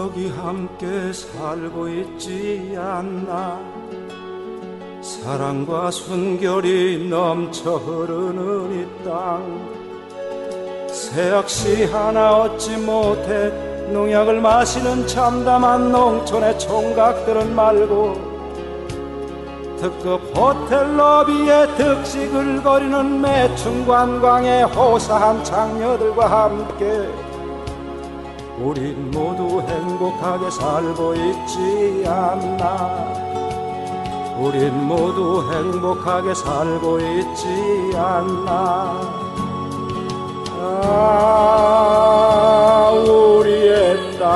여기 함께 살고 있지 않나. 사랑과 순결이 넘쳐 흐르는 이 땅. 새약시 하나 얻지 못해 농약을 마시는 참담한 농촌의 총각들은 말고, 특급 호텔 로비에 득식을 거리는 매춘 관광의 호사한 장녀들과 함께 우린 모두 행복하게 살고 있지 않나. 우린 모두 행복하게 살고 있지 않나. 아, 우리의 땅,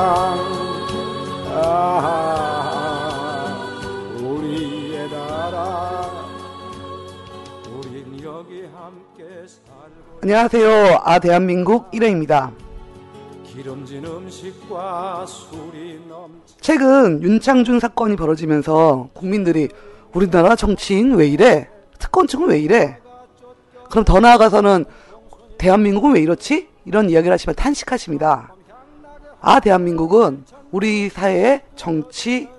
아, 우리의 나라, 우린 여기 함께 살고. 안녕하세요. 대한민국 1회입니다. 기름진 음식과 술이 최근 윤창중 사건이 벌어지면서 국민들이 우리나라 정치인 왜 이래? 특권층은 왜 이래? 그럼 더 나아가서는 대한민국은 왜 이렇지? 이런 이야기를 하시면 탄식하십니다. 대한민국은 우리 사회의 정치,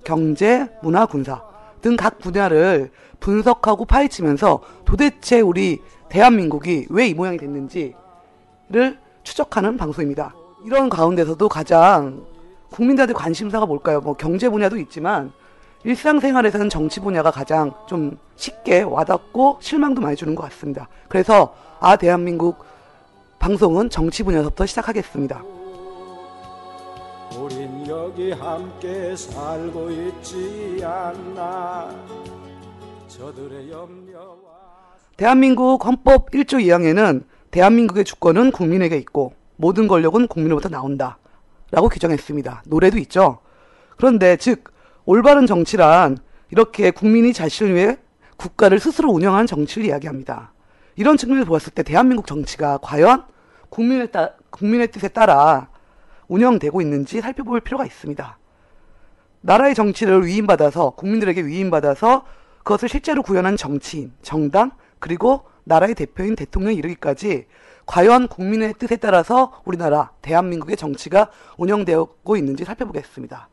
경제, 문화, 군사 등 각 분야를 분석하고 파헤치면서 도대체 우리 대한민국이 왜 이 모양이 됐는지를 추적하는 방송입니다. 이런 가운데서도 가장 국민들한테 관심사가 뭘까요? 경제 분야도 있지만 일상생활에서는 정치 분야가 가장 좀 쉽게 와닿고 실망도 많이 주는 것 같습니다. 그래서 대한민국 방송은 정치 분야부터 시작하겠습니다. 우린 여기 함께 살고 있지 않나. 저들의 염려와 대한민국 헌법 1조 2항에는 대한민국의 주권은 국민에게 있고 모든 권력은 국민으로부터 나온다 라고 규정했습니다. 노래도 있죠. 그런데 즉 올바른 정치란 이렇게 국민이 자신을 위해 국가를 스스로 운영하는 정치를 이야기합니다. 이런 측면에서 보았을 때 대한민국 정치가 과연 국민의 뜻에 따라 운영되고 있는지 살펴볼 필요가 있습니다. 나라의 정치를 위임받아서 국민들에게 위임받아서 그것을 실제로 구현한 정치인, 정당, 그리고 나라의 대표인 대통령에 이르기까지 과연 국민의 뜻에 따라서 우리나라 대한민국의 정치가 운영되고 있는지 살펴보겠습니다.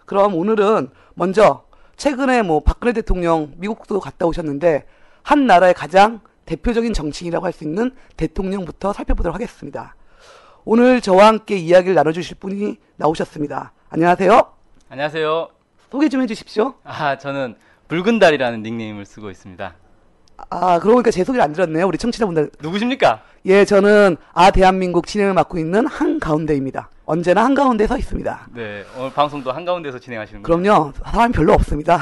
그럼 오늘은 먼저 최근에 박근혜 대통령 미국도 갔다 오셨는데 한 나라의 가장 대표적인 정치인이라고 할 수 있는 대통령부터 살펴보도록 하겠습니다. 오늘 저와 함께 이야기를 나눠주실 분이 나오셨습니다. 안녕하세요. 안녕하세요. 소개 좀 해주십시오. 저는 붉은 달이라는 닉네임을 쓰고 있습니다. 그러고 보니까 제 소개를 안 들었네요. 우리 청취자분들. 누구십니까? 예, 저는 대한민국 진행을 맡고 있는 한가운데입니다. 언제나 한가운데 서 있습니다. 네, 오늘 방송도 한가운데서 진행하시는 거예요? 그럼요. 사람이 별로 없습니다.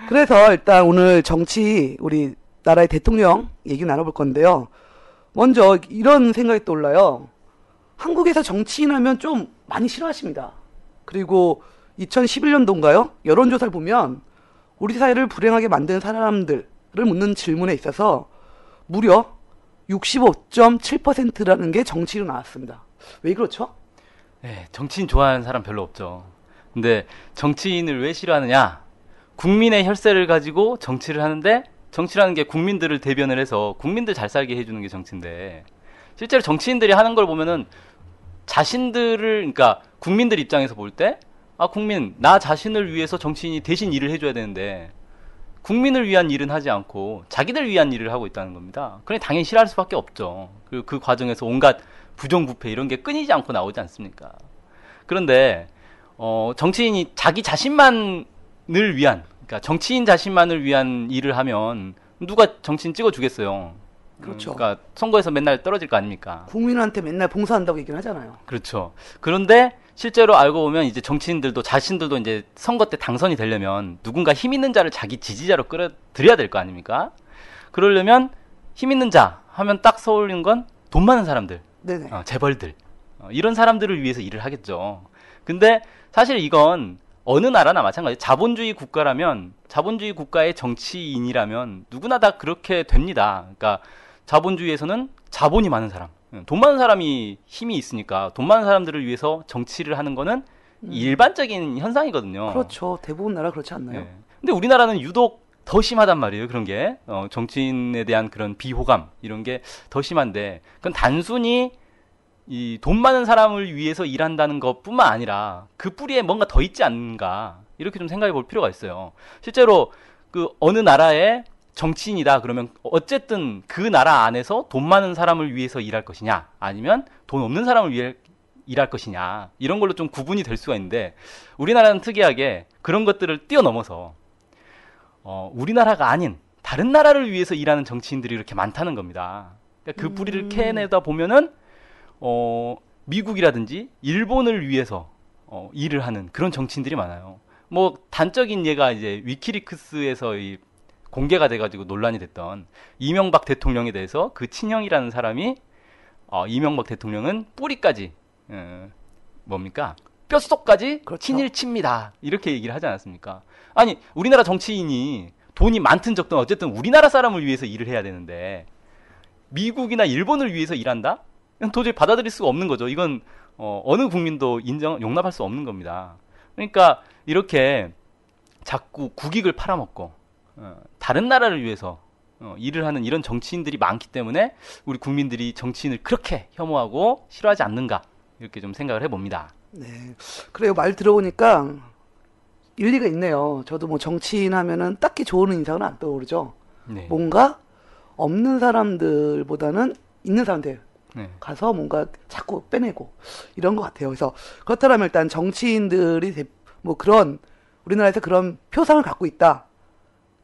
그래서 일단 오늘 정치, 우리 나라의 대통령 얘기 나눠볼 건데요. 먼저 이런 생각이 떠올라요. 한국에서 정치인 하면 좀 많이 싫어하십니다. 그리고 2011년도인가요? 여론조사를 보면 우리 사회를 불행하게 만든 사람들을 묻는 질문에 있어서 무려 65.7%라는 게 정치인으로 나왔습니다. 왜 그렇죠? 네, 정치인 좋아하는 사람 별로 없죠. 근데 정치인을 왜 싫어하느냐? 국민의 혈세를 가지고 정치를 하는데 정치라는 게 국민들을 대변을 해서 국민들 잘 살게 해주는 게 정치인데 실제로 정치인들이 하는 걸 보면은 자신들을, 그러니까 국민들 입장에서 볼 때 국민, 나 자신을 위해서 정치인이 대신 일을 해줘야 되는데 국민을 위한 일은 하지 않고 자기들 위한 일을 하고 있다는 겁니다. 그래 당연히 싫어할 수밖에 없죠. 그리고 그 과정에서 온갖 부정부패 이런 게 끊이지 않고 나오지 않습니까? 그런데 정치인이 자기 자신만을 위한, 그러니까 정치인 자신만을 위한 일을 하면 누가 정치인 찍어주겠어요. 그렇죠. 그러니까 선거에서 맨날 떨어질 거 아닙니까? 국민한테 맨날 봉사한다고 얘기는 하잖아요. 그렇죠. 그런데 실제로 알고 보면 이제 정치인들도 자신들도 이제 선거 때 당선이 되려면 누군가 힘 있는 자를 자기 지지자로 끌어들여야 될 거 아닙니까? 그러려면 힘 있는 자 하면 딱 떠오르는 건 돈 많은 사람들, 네네. 재벌들, 이런 사람들을 위해서 일을 하겠죠. 근데 사실 이건 어느 나라나 마찬가지. 자본주의 국가라면, 자본주의 국가의 정치인이라면 누구나 다 그렇게 됩니다. 그러니까 자본주의에서는 자본이 많은 사람, 돈 많은 사람이 힘이 있으니까 돈 많은 사람들을 위해서 정치를 하는 거는 일반적인 현상이거든요. 그렇죠. 대부분 나라 그렇지 않나요? 네. 근데 우리나라는 유독 더 심하단 말이에요. 그런 게 정치인에 대한 그런 비호감 이런 게 더 심한데 그건 단순히 이 돈 많은 사람을 위해서 일한다는 것뿐만 아니라 그 뿌리에 뭔가 더 있지 않는가 이렇게 좀 생각해 볼 필요가 있어요. 실제로 그 어느 나라의 정치인이다 그러면 어쨌든 그 나라 안에서 돈 많은 사람을 위해서 일할 것이냐 아니면 돈 없는 사람을 위해 일할 것이냐 이런 걸로 좀 구분이 될 수가 있는데 우리나라는 특이하게 그런 것들을 뛰어넘어서 우리나라가 아닌 다른 나라를 위해서 일하는 정치인들이 이렇게 많다는 겁니다. 그러니까 그 뿌리를 캐내다 보면은 미국이라든지 일본을 위해서 일을 하는 그런 정치인들이 많아요. 뭐 단적인 예가 이제 위키리크스에서 공개가 돼가지고 논란이 됐던 이명박 대통령에 대해서 그 친형이라는 사람이 이명박 대통령은 뿌리까지 뭡니까 뼛속까지 그렇죠. 친일칩니다 이렇게 얘기를 하지 않았습니까? 아니 우리나라 정치인이 돈이 많든 적든 어쨌든 우리나라 사람을 위해서 일을 해야 되는데 미국이나 일본을 위해서 일한다? 이건 도저히 받아들일 수가 없는 거죠. 이건 어느 국민도 용납할 수 없는 겁니다. 그러니까 이렇게 자꾸 국익을 팔아먹고 다른 나라를 위해서 일을 하는 이런 정치인들이 많기 때문에 우리 국민들이 정치인을 그렇게 혐오하고 싫어하지 않는가 이렇게 좀 생각을 해봅니다. 네. 그래요. 말 들어보니까 일리가 있네요. 저도 뭐 정치인 하면은 딱히 좋은 인상은 안 떠오르죠. 네. 뭔가 없는 사람들보다는 있는 사람들 네. 가서 뭔가 자꾸 빼내고 이런 것 같아요. 그래서 그렇다면 일단 정치인들이 뭐 그런 우리나라에서 그런 표상을 갖고 있다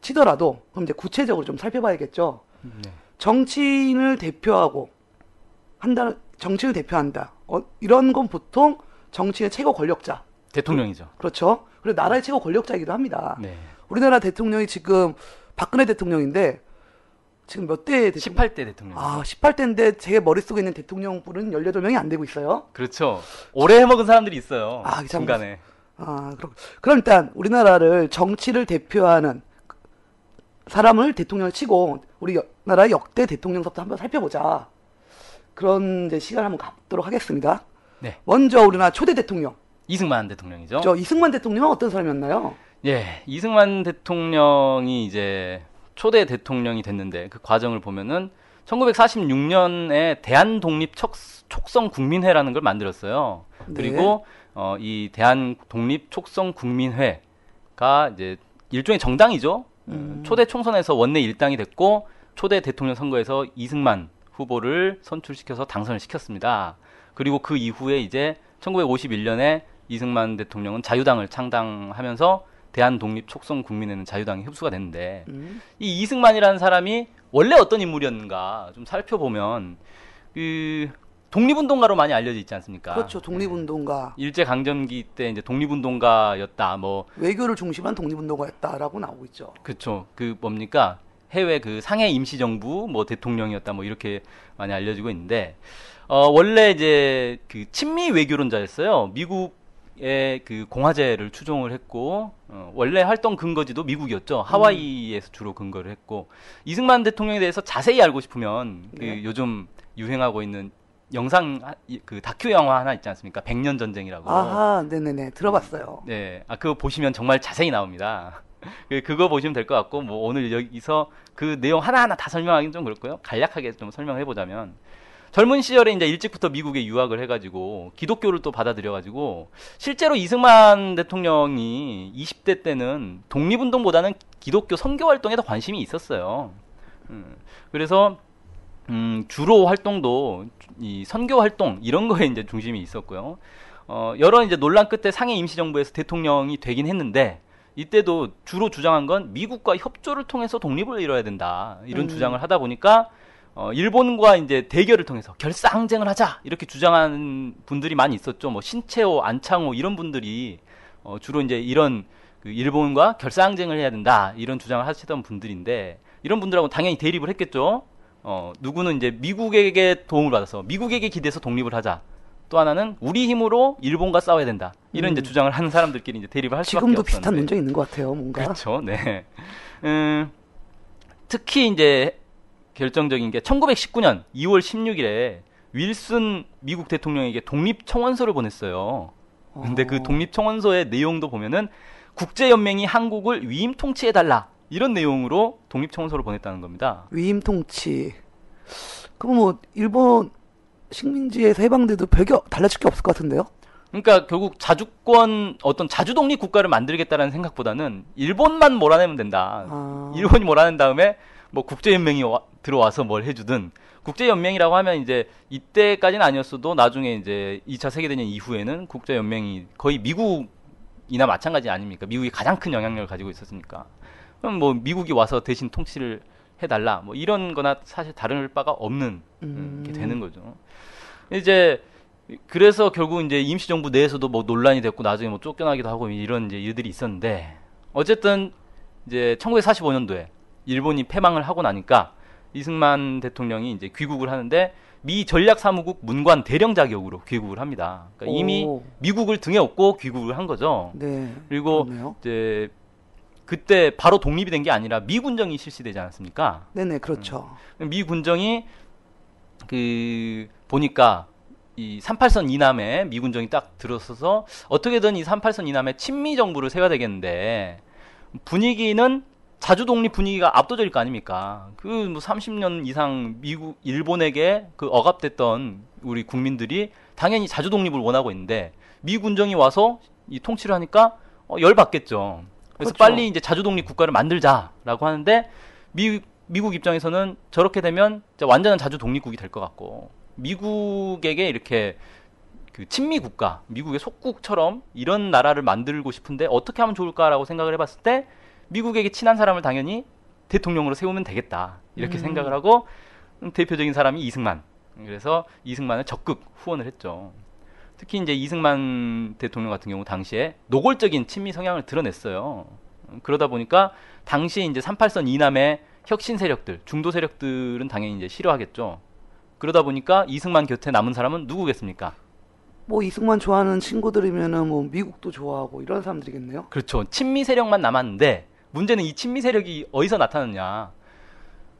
치더라도 그럼 이제 구체적으로 좀 살펴봐야겠죠. 네. 정치인을 대표한다. 이런 건 보통 정치인의 최고 권력자. 대통령이죠. 그렇죠. 그리고 나라의 최고 권력자이기도 합니다. 네. 우리나라 대통령이 지금 박근혜 대통령인데 지금 몇 대 대통령? 18대 대통령. 18대인데 제 머릿속에 있는 대통령 뿔은 18명이 안 되고 있어요. 그렇죠. 오래 해먹은 사람들이 있어요. 참 중간에. 그럼 일단 우리나라를 정치를 대표하는 사람을 대통령을 치고 우리나라 역대 대통령서부터 한번 살펴보자. 그런 이제 시간을 한번 갖도록 하겠습니다. 네. 먼저 우리나라 초대 대통령. 이승만 대통령이죠. 저 이승만 대통령은 어떤 사람이었나요? 예, 이승만 대통령이 이제 초대 대통령이 됐는데 그 과정을 보면은 1946년에 대한독립촉성국민회라는 걸 만들었어요. 네. 그리고 이 대한독립촉성국민회가 이제 일종의 정당이죠. 초대 총선에서 원내 일당이 됐고 초대 대통령 선거에서 이승만 후보를 선출시켜서 당선을 시켰습니다. 그리고 그 이후에 이제 1951년에 이승만 대통령은 자유당을 창당하면서 대한독립촉성국민회는 자유당이 흡수가 됐는데 이 이승만이라는 사람이 원래 어떤 인물이었는가 좀 살펴보면 그 독립운동가로 많이 알려져 있지 않습니까? 그렇죠. 독립운동가. 일제강점기 때 이제 독립운동가였다. 뭐 외교를 중심한 독립운동가였다라고 나오고 있죠. 그렇죠. 그 뭡니까? 해외 그 상해 임시정부 뭐 대통령이었다. 뭐 이렇게 많이 알려지고 있는데 원래 이제 그 친미 외교론자였어요. 미국의 그 공화제를 추종을 했고 원래 활동 근거지도 미국이었죠. 하와이에서 주로 근거를 했고 이승만 대통령에 대해서 자세히 알고 싶으면 네. 그 요즘 유행하고 있는 영상 그 다큐 영화 하나 있지 않습니까? 100년 전쟁이라고. 아하, 네네네. 들어봤어요. 네, 그거 보시면 정말 자세히 나옵니다. 그거 보시면 될 것 같고, 뭐 오늘 여기서 그 내용 하나하나 다 설명하기는 좀 그렇고요. 간략하게 좀 설명을 해보자면 젊은 시절에 이제 일찍부터 미국에 유학을 해가지고 기독교를 또 받아들여가지고 실제로 이승만 대통령이 20대 때는 독립운동보다는 기독교 선교 활동에 더 관심이 있었어요. 그래서 주로 활동도 이 선교 활동 이런 거에 이제 중심이 있었고요. 여러 이제 논란 끝에 상해 임시정부에서 대통령이 되긴 했는데 이때도 주로 주장한 건 미국과 협조를 통해서 독립을 이뤄야 된다 이런 주장을 하다 보니까 일본과 이제 대결을 통해서 결사항쟁을 하자 이렇게 주장하는 분들이 많이 있었죠. 뭐 신채호, 안창호 이런 분들이 주로 이제 이런 그 일본과 결사항쟁을 해야 된다 이런 주장을 하시던 분들인데 이런 분들하고 당연히 대립을 했겠죠. 누구는 이제 미국에게 도움을 받아서 미국에게 기대서 독립을 하자. 또 하나는 우리 힘으로 일본과 싸워야 된다. 이런 이제 주장을 하는 사람들끼리 이제 대립을 할 수밖에 지금도 없었는데. 비슷한 논쟁이 있는 것 같아요. 뭔가. 그렇죠. 네. 특히 이제 결정적인 게 1919년 2월 16일에 윌슨 미국 대통령에게 독립청원서를 보냈어요. 근데 그 독립청원서의 내용도 보면은 국제연맹이 한국을 위임 통치해달라. 이런 내용으로 독립청원서를 보냈다는 겁니다. 위임 통치. 그럼 뭐 일본 식민지에서 해방돼도 별게 달라질 게 없을 것 같은데요? 그러니까 결국 자주권 어떤 자주 독립 국가를 만들겠다라는 생각보다는 일본만 몰아내면 된다. 일본이 몰아낸 다음에 뭐 국제연맹이 들어와서 뭘 해주든 국제연맹이라고 하면 이제 이때까지는 아니었어도 나중에 이제 2차 세계대전 이후에는 국제연맹이 거의 미국이나 마찬가지 아닙니까? 미국이 가장 큰 영향력을 가지고 있었으니까. 그럼 뭐 미국이 와서 대신 통치를 해달라. 뭐 이런 거나 사실 다를 바가 없는 게 되는 거죠. 이제 그래서 결국 이제 임시정부 내에서도 뭐 논란이 됐고 나중에 뭐 쫓겨나기도 하고 이런 이제 일들이 있었는데 어쨌든 이제 1945년도에 일본이 패망을 하고 나니까 이승만 대통령이 이제 귀국을 하는데 미 전략사무국 문관 대령 자격으로 귀국을 합니다. 그러니까 이미 미국을 등에 업고 귀국을 한 거죠. 네. 그리고 그렇네요. 이제 그때 바로 독립이 된 게 아니라 미 군정이 실시되지 않았습니까? 네네, 그렇죠. 미 군정이 그 보니까 이 38선 이남에 미 군정이 딱 들어서서 어떻게든 이 38선 이남에 친미 정부를 세워야 되겠는데 분위기는 자주 독립 분위기가 압도적일 거 아닙니까? 그 뭐 30년 이상 미국 일본에게 그 억압됐던 우리 국민들이 당연히 자주 독립을 원하고 있는데 미 군정이 와서 이 통치를 하니까 열받겠죠. 그래서 그렇죠. 빨리 이제 자주 독립 국가를 만들자라고 하는데 미국 입장에서는 저렇게 되면 완전한 자주 독립국이 될 것 같고 미국에게 이렇게 그 친미 국가, 미국의 속국처럼 이런 나라를 만들고 싶은데 어떻게 하면 좋을까라고 생각을 해봤을 때 미국에게 친한 사람을 당연히 대통령으로 세우면 되겠다 이렇게 생각을 하고 대표적인 사람이 이승만. 그래서 이승만을 적극 후원을 했죠. 특히 이제 이승만 대통령 같은 경우 당시에 노골적인 친미 성향을 드러냈어요. 그러다 보니까 당시에 이제 38선 이남의 혁신 세력들, 중도 세력들은 당연히 이제 싫어하겠죠. 그러다 보니까 이승만 곁에 남은 사람은 누구겠습니까? 뭐 이승만 좋아하는 친구들이면은 뭐 미국도 좋아하고 이런 사람들이겠네요. 그렇죠. 친미 세력만 남았는데 문제는 이 친미 세력이 어디서 나타났냐?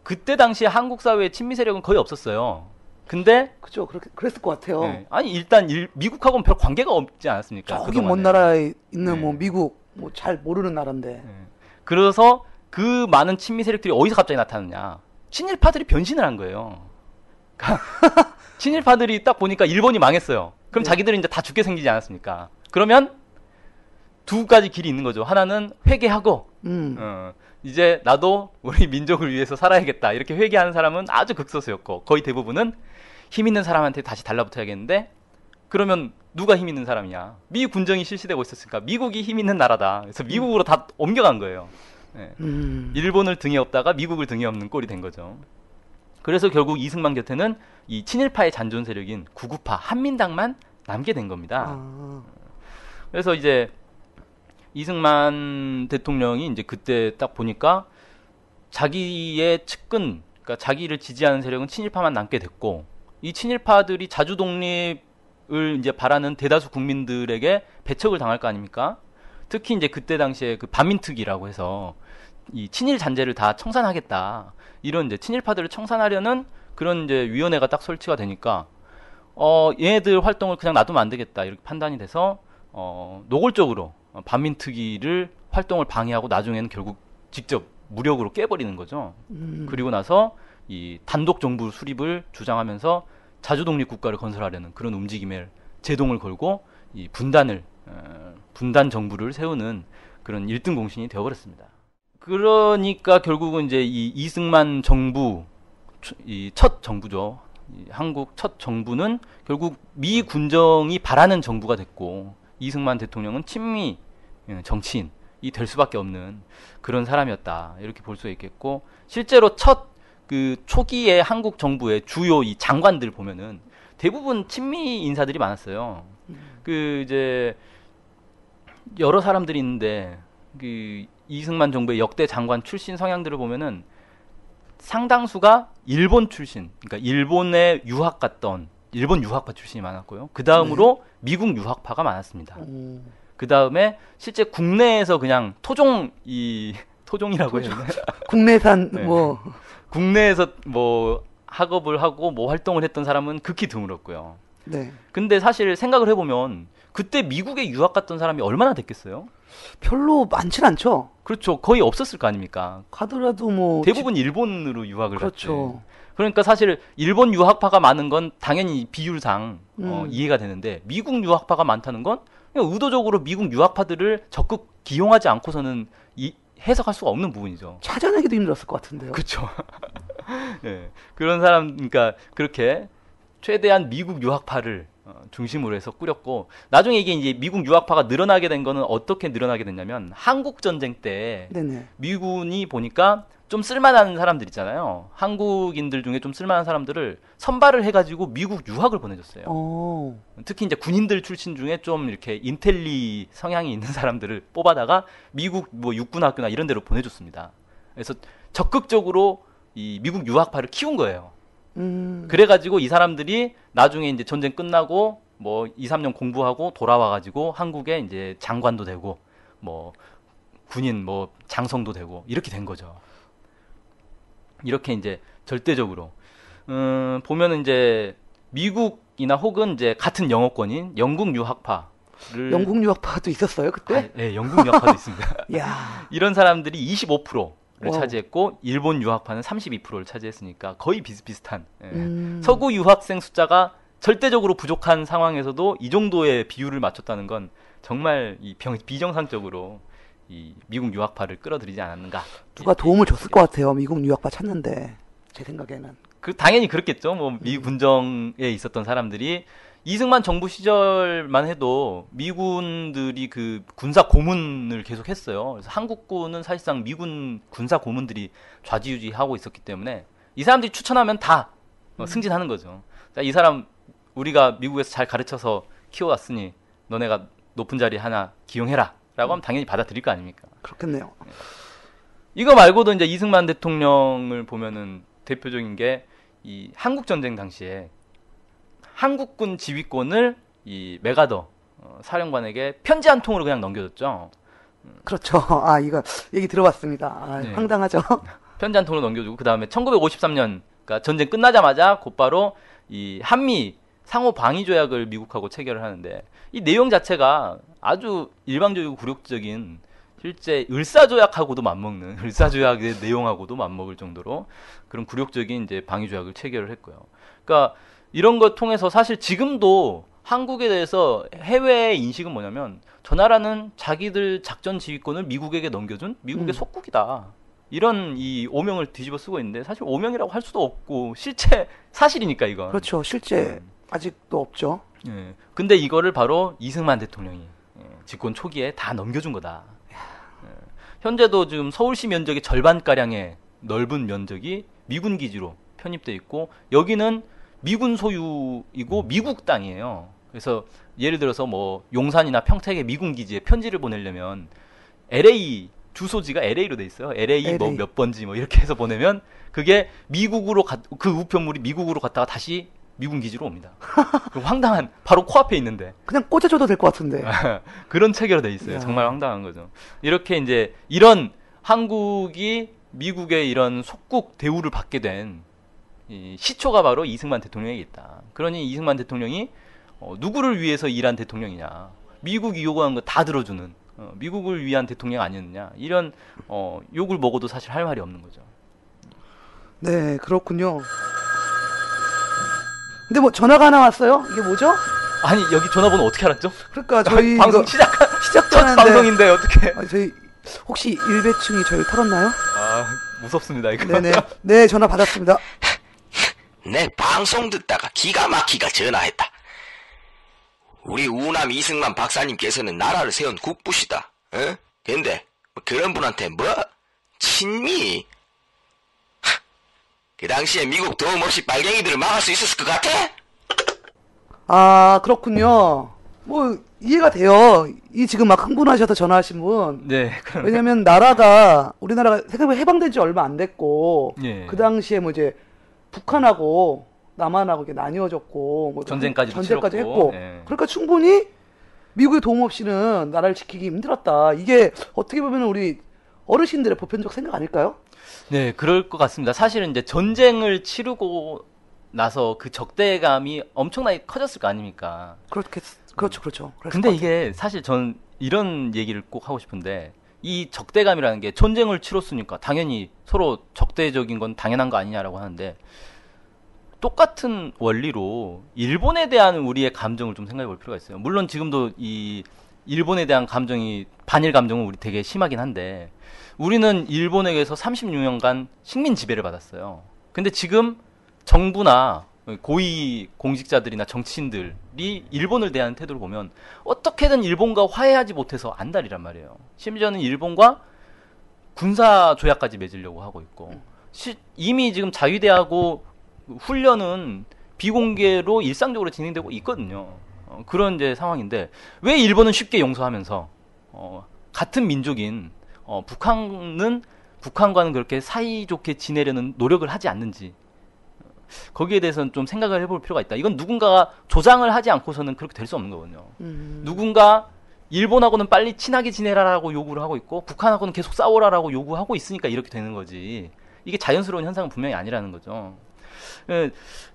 그때 당시에 한국 사회에 친미 세력은 거의 없었어요. 근데 그죠, 그랬을 것 같아요. 네, 아니 일단 미국하고는 별 관계가 없지 않았습니까? 저기 먼 그동안에. 나라에 있는 네. 뭐 미국 뭐 잘 모르는 나라인데. 네. 그래서 그 많은 친미 세력들이 어디서 갑자기 나타났냐? 친일파들이 변신을 한 거예요. 친일파들이 딱 보니까 일본이 망했어요. 그럼 네. 자기들은 이제 다 죽게 생기지 않았습니까? 그러면 두 가지 길이 있는 거죠. 하나는 회개하고 이제 나도 우리 민족을 위해서 살아야겠다. 이렇게 회개하는 사람은 아주 극소수였고 거의 대부분은 힘 있는 사람한테 다시 달라붙어야겠는데 그러면 누가 힘 있는 사람이냐? 미 군정이 실시되고 있었으니까 미국이 힘 있는 나라다. 그래서 미국으로 다 옮겨간 거예요. 네. 일본을 등에 업다가 미국을 등에 업는 꼴이 된 거죠. 그래서 결국 이승만 곁에는 이 친일파의 잔존 세력인 구구파 한민당만 남게 된 겁니다. 그래서 이제 이승만 대통령이 이제 그때 딱 보니까 자기의 측근, 그러니까 자기를 지지하는 세력은 친일파만 남게 됐고 이 친일파들이 자주 독립을 이제 바라는 대다수 국민들에게 배척을 당할 거 아닙니까? 특히 이제 그때 당시에 그 반민특위라고 해서 이 친일 잔재를 다 청산하겠다. 이런 이제 친일파들을 청산하려는 그런 이제 위원회가 딱 설치가 되니까 얘네들 활동을 그냥 놔두면 안 되겠다. 이렇게 판단이 돼서 노골적으로 반민특위를 활동을 방해하고 나중에는 결국 직접 무력으로 깨버리는 거죠. 그리고 나서 이 단독 정부 수립을 주장하면서 자주 독립 국가를 건설하려는 그런 움직임에 제동을 걸고 이 분단 정부를 세우는 그런 1등 공신이 되어버렸습니다. 그러니까 결국은 이제 이 이승만 정부, 이 첫 정부죠. 이 한국 첫 정부는 결국 미 군정이 바라는 정부가 됐고 이승만 대통령은 친미 정치인이 될 수밖에 없는 그런 사람이었다. 이렇게 볼 수 있겠고 실제로 첫 그 초기의 한국 정부의 주요 이 장관들 보면은 대부분 친미 인사들이 많았어요. 그 이제 여러 사람들이 있는데 그 이승만 정부의 역대 장관 출신 성향들을 보면은 상당수가 일본 출신, 그러니까 일본에 유학 갔던 일본 유학파 출신이 많았고요. 그 다음으로 미국 유학파가 많았습니다. 그 다음에 실제 국내에서 그냥 토종이라고 해요. 국내산 네. 뭐 국내에서 뭐 학업을 하고 뭐 활동을 했던 사람은 극히 드물었고요. 네. 근데 사실 생각을 해보면 그때 미국에 유학 갔던 사람이 얼마나 됐겠어요? 별로 많진 않죠. 그렇죠. 거의 없었을 거 아닙니까? 가더라도 뭐 대부분 일본으로 유학을 그렇죠. 갔지. 그러니까 사실 일본 유학파가 많은 건 당연히 비율상 이해가 되는데 미국 유학파가 많다는 건 그냥 의도적으로 미국 유학파들을 적극 기용하지 않고서는 해석할 수가 없는 부분이죠. 찾아내기도 힘들었을 것 같은데요. 그렇죠. 예. 그런 사람, 그러니까 그렇게 최대한 미국 유학파를 중심으로 해서 꾸렸고, 나중에 이게 이제 미국 유학파가 늘어나게 된 거는 어떻게 늘어나게 됐냐면, 한국 전쟁 때 네네. 미군이 보니까 좀 쓸만한 사람들 있잖아요. 한국인들 중에 좀 쓸만한 사람들을 선발을 해가지고 미국 유학을 보내줬어요. 특히 이제 군인들 출신 중에 좀 이렇게 인텔리 성향이 있는 사람들을 뽑아다가 미국 뭐 육군학교나 이런 데로 보내줬습니다. 그래서 적극적으로 이 미국 유학파를 키운 거예요. 그래가지고 이 사람들이 나중에 이제 전쟁 끝나고 뭐 2, 3년 공부하고 돌아와가지고 한국에 이제 장관도 되고 뭐 군인 뭐 장성도 되고 이렇게 된 거죠. 이렇게 이제 절대적으로 보면은 이제 미국이나 혹은 이제 같은 영어권인 영국 유학파를 영국 유학파도 있었어요 그때? 네, 영국 유학파도 있습니다. 야. 이런 사람들이 25%를 와우. 차지했고 일본 유학파는 32%를 차지했으니까 거의 비슷비슷한 서구 유학생 숫자가 절대적으로 부족한 상황에서도 이 정도의 비율을 맞췄다는 건 정말 이 비정상적으로 이 미국 유학파를 끌어들이지 않았는가. 누가 도움을 줬을 것 같아요. 미국 유학파 찾는데 제 생각에는. 당연히 그렇겠죠. 뭐 미 군정에 있었던 사람들이 이승만 정부 시절만 해도 미군들이 그 군사 고문을 계속 했어요. 그래서 한국군은 사실상 미군 군사 고문들이 좌지우지하고 있었기 때문에 이 사람들이 추천하면 다 승진하는 거죠. 자, 이 사람 우리가 미국에서 잘 가르쳐서 키워왔으니 너네가 높은 자리 하나 기용해라 라고 하면 당연히 받아들일 거 아닙니까? 그렇겠네요. 이거 말고도 이제 이승만 대통령을 보면은 대표적인 게 이 한국 전쟁 당시에 한국군 지휘권을 이 맥아더 사령관에게 편지 한 통으로 그냥 넘겨줬죠. 그렇죠. 아, 이거 얘기 들어봤습니다. 아, 네. 황당하죠. 편지 한 통으로 넘겨주고 그 다음에 1953년 그러니까 전쟁 끝나자마자 곧바로 이 한미 상호 방위 조약을 미국하고 체결을 하는데 이 내용 자체가 아주 일방적이고 굴욕적인 실제 을사조약하고도 맞먹는 을사조약의 내용하고도 맞먹을 정도로 그런 굴욕적인 이제 방위 조약을 체결을 했고요. 그러니까 이런 것 통해서 사실 지금도 한국에 대해서 해외의 인식은 뭐냐면 저 나라는 자기들 작전 지휘권을 미국에게 넘겨준 미국의 속국이다. 이런 이 오명을 뒤집어 쓰고 있는데 사실 오명이라고 할 수도 없고 실제 사실이니까 이건. 그렇죠. 실제 아직도 없죠. 예. 근데 이거를 바로 이승만 대통령이 집권 초기에 다 넘겨준 거다. 현재도 지금 서울시 면적의 절반가량의 넓은 면적이 미군 기지로 편입돼 있고 여기는 미군 소유이고 미국 땅이에요. 그래서 예를 들어서 뭐 용산이나 평택의 미군 기지에 편지를 보내려면 LA 주소지가 LA로 돼 있어요. LA 뭐 몇 번지 뭐 이렇게 해서 보내면 그게 미국으로 그 우편물이 미국으로 갔다가 다시 미군 기지로 옵니다. 황당한 바로 코앞에 있는데 그냥 꽂아줘도 될 것 같은데. 그런 체계로 돼 있어요. 야. 정말 황당한 거죠. 이렇게 이제 이런 한국이 미국의 이런 속국 대우를 받게 된 이 시초가 바로 이승만 대통령에게 있다. 그러니 이승만 대통령이 누구를 위해서 일한 대통령이냐? 미국이 요구한 거 다 들어주는 미국을 위한 대통령 아니었느냐? 이런 욕을 먹어도 사실 할 말이 없는 거죠. 네, 그렇군요. 근데 뭐 전화가 하나 왔어요? 이게 뭐죠? 아니 여기 전화번호 어떻게 알았죠? 그러니까 저희 방송 이거 시작도 시작도 하는데 방송인데 어떻게? 저희 혹시 일베충이 저를 털었나요? 아 무섭습니다 이거. 네네. 네, 전화 받았습니다. 내 방송 듣다가 기가 막히가 전화했다. 우리 우남 이승만 박사님께서는 나라를 세운 국부시다. 어? 근데 뭐 그런 분한테 뭐 친미? 그 당시에 미국 도움 없이 빨갱이들을 막을 수 있었을 것 같아? 아, 그렇군요. 뭐 이해가 돼요. 이 지금 막 흥분하셔서 전화하신 분. 네. 왜냐면 우리나라가 생각해보면 해방된 지 얼마 안 됐고 예. 그 당시에 뭐 이제 북한하고 남한하고 이렇게 나뉘어졌고 뭐 전쟁까지도 전쟁까지 치렀고, 했고 예. 그러니까 충분히 미국의 도움 없이는 나라를 지키기 힘들었다. 이게 어떻게 보면 우리 어르신들의 보편적 생각 아닐까요? 네, 그럴 것 같습니다. 사실은 이제 전쟁을 치르고 나서 그 적대감이 엄청나게 커졌을 거 아닙니까? 그렇죠. 그랬을 근데 것 이게 사실 저는 이런 얘기를 꼭 하고 싶은데 이 적대감이라는 게 전쟁을 치렀으니까 당연히 서로 적대적인 건 당연한 거 아니냐라고 하는데 똑같은 원리로 일본에 대한 우리의 감정을 좀 생각해 볼 필요가 있어요. 물론 지금도 이 일본에 대한 감정이 반일 감정은 우리 되게 심하긴 한데 우리는 일본에게서 36년간 식민 지배를 받았어요. 근데 지금 정부나 고위 공직자들이나 정치인들이 일본을 대하는 태도를 보면 어떻게든 일본과 화해하지 못해서 안달이란 말이에요. 심지어는 일본과 군사 조약까지 맺으려고 하고 있고 이미 지금 자위대하고 훈련은 비공개로 일상적으로 진행되고 있거든요. 그런 이제 상황인데 왜 일본은 쉽게 용서하면서 같은 민족인 북한과는 그렇게 사이좋게 지내려는 노력을 하지 않는지 거기에 대해서는 좀 생각을 해볼 필요가 있다. 이건 누군가가 조장을 하지 않고서는 그렇게 될 수 없는 거거든요. 누군가 일본하고는 빨리 친하게 지내라라고 요구를 하고 있고 북한하고는 계속 싸워라라고 요구하고 있으니까 이렇게 되는 거지. 이게 자연스러운 현상은 분명히 아니라는 거죠.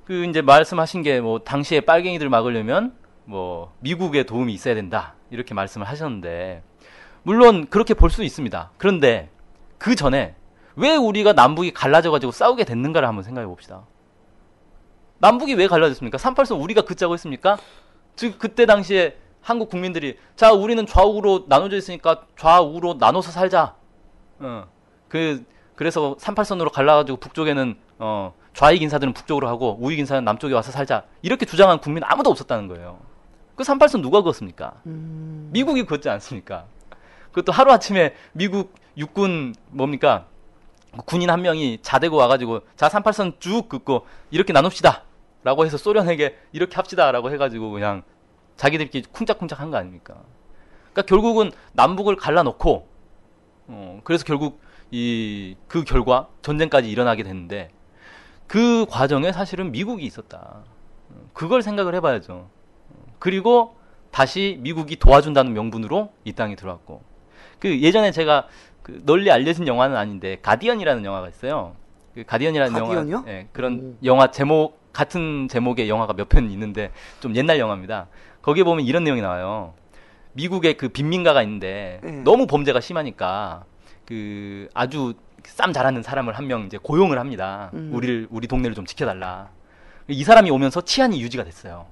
그 이제 말씀하신 게 뭐 당시에 빨갱이들 막으려면 뭐 미국의 도움이 있어야 된다 이렇게 말씀을 하셨는데 물론 그렇게 볼 수 있습니다. 그런데 그 전에 왜 우리가 남북이 갈라져가지고 싸우게 됐는가를 한번 생각해 봅시다. 남북이 왜 갈라졌습니까? 38선 우리가 긋자고 했습니까? 즉 그때 당시에 한국 국민들이 자 우리는 좌우로 나눠져 있으니까 좌우로 나눠서 살자. 그래서 38선으로 갈라가지고 북쪽에는 좌익 인사들은 북쪽으로 하고 우익 인사는 남쪽에 와서 살자. 이렇게 주장한 국민 아무도 없었다는 거예요. 그 38선 누가 그었습니까? 미국이 그었지 않습니까? 그것도 하루아침에 미국 육군 뭡니까? 군인 한 명이 자대고 와가지고 자 38선 쭉 긋고 이렇게 나눕시다 라고 해서 소련에게 이렇게 합시다 라고 해가지고 그냥 자기들끼리 쿵짝쿵짝 한 거 아닙니까? 그러니까 결국은 남북을 갈라놓고 그래서 결국 그 결과 전쟁까지 일어나게 됐는데 그 과정에 사실은 미국이 있었다. 그걸 생각을 해봐야죠. 그리고 다시 미국이 도와준다는 명분으로 이 땅에 들어왔고 그 예전에 제가 그 널리 알려진 영화는 아닌데 가디언이라는 영화가 있어요. 그 가디언이라는 가디언이요? 영화, 예, 그런 영화 제목 같은 제목의 영화가 몇 편 있는데 좀 옛날 영화입니다. 거기에 보면 이런 내용이 나와요. 미국에 그 빈민가가 있는데 너무 범죄가 심하니까 그 아주 쌈 잘하는 사람을 한 명 이제 고용을 합니다. 우리 동네를 좀 지켜달라. 이 사람이 오면서 치안이 유지가 됐어요.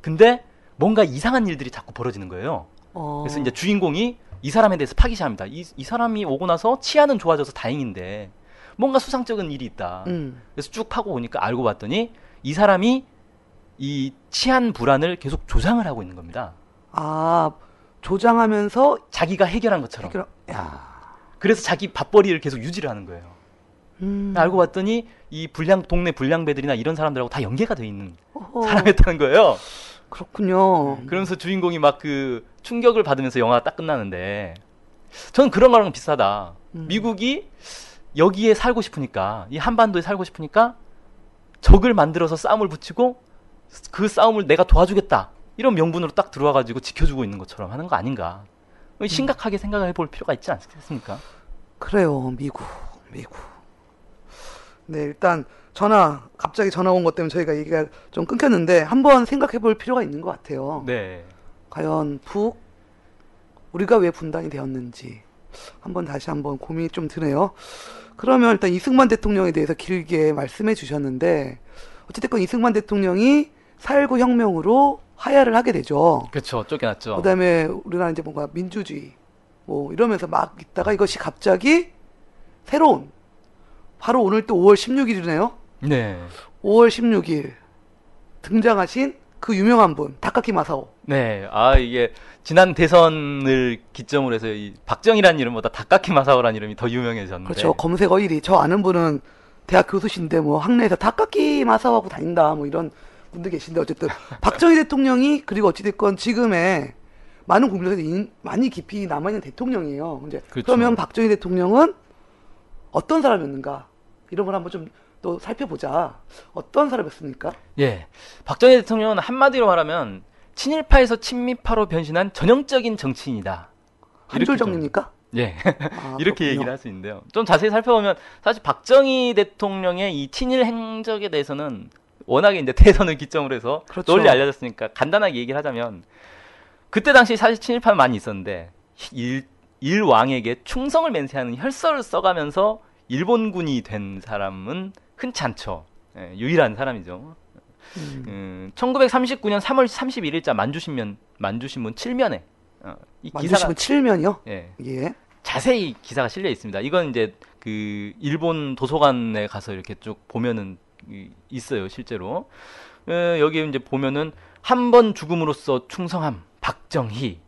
근데 뭔가 이상한 일들이 자꾸 벌어지는 거예요. 그래서 이제 주인공이 이 사람에 대해서 파기시합니다. 이 사람이 오고 나서 치안은 좋아져서 다행인데 뭔가 수상쩍은 일이 있다. 그래서 쭉 파고 오니까 알고 봤더니 이 사람이 이 치안 불안을 계속 조장을 하고 있는 겁니다. 아, 조장하면서 자기가 해결한 것처럼. 야. 그래서 자기 밥벌이를 계속 유지를 하는 거예요. 알고 봤더니 이 동네 불량배들이나 이런 사람들하고 다 연계가 돼 있는 사람이었다는 거예요. 그렇군요. 그러면서 주인공이 막 그 충격을 받으면서 영화가 딱 끝나는데 저는 그런 거랑 비슷하다. 미국이 여기에 살고 싶으니까 이 한반도에 살고 싶으니까 적을 만들어서 싸움을 붙이고 그 싸움을 내가 도와주겠다. 이런 명분으로 딱 들어와가지고 지켜주고 있는 것처럼 하는 거 아닌가. 심각하게 생각을 해볼 필요가 있지 않겠습니까? 그래요. 미국. 네, 일단 갑자기 전화 온 것 때문에 저희가 얘기가 좀 끊겼는데 한번 생각해 볼 필요가 있는 것 같아요. 네. 과연 우리가 왜 분단이 되었는지 다시 한번 고민이 좀 드네요. 그러면 일단 이승만 대통령에 대해서 길게 말씀해 주셨는데 어쨌든 이승만 대통령이 4.19 혁명으로 하야를 하게 되죠. 그렇죠. 쫓겨났죠. 그다음에 우리나라 이제 뭔가 민주주의 뭐 이러면서 막 있다가 이것이 갑자기 새로운 바로 오늘 또 5월 16일이네요. 네. 5월 16일 등장하신 그 유명한 분 다카키 마사오. 네. 이게 지난 대선을 기점으로 해서 이 박정희라는 이름보다 다카키 마사오라는 이름이 더 유명해졌는데. 그렇죠. 검색어 1위. 저 아는 분은 대학 교수신데 뭐 학내에서 다카키 마사오하고 다닌다 뭐 이런 분들 계신데 어쨌든 박정희 대통령이 그리고 어찌됐건 지금의 많은 국민들에서 많이 깊이 남아있는 대통령이에요. 이제 그렇죠. 그러면 박정희 대통령은 어떤 사람이었는가 이런 걸 한번 좀 또 살펴보자. 어떤 사람이었습니까? 예, 박정희 대통령은 한마디로 말하면 친일파에서 친미파로 변신한 전형적인 정치인이다. 한 줄 정리입니까? 예, 이렇게 그렇군요. 얘기를 할 수 있는데요. 좀 자세히 살펴보면 사실 박정희 대통령의 이 친일 행적에 대해서는 워낙에 이제 대선을 기점으로 해서 그렇죠. 널리 알려졌으니까 간단하게 얘기를 하자면 그때 당시 사실 친일파는 많이 있었는데 일왕에게 충성을 맹세하는 혈서를 써가면서 일본군이 된 사람은 흔치 않죠. 예, 유일한 사람이죠. 1939년 3월 31일자 만주신문 7면에 이 기사가 만주신문 7면이요? 예, 예. 자세히 기사가 실려 있습니다. 이건 이제 그 일본 도서관에 가서 이렇게 쭉 보면은 있어요, 실제로. 여기 이제 보면은 한 번 죽음으로써 충성함 박정희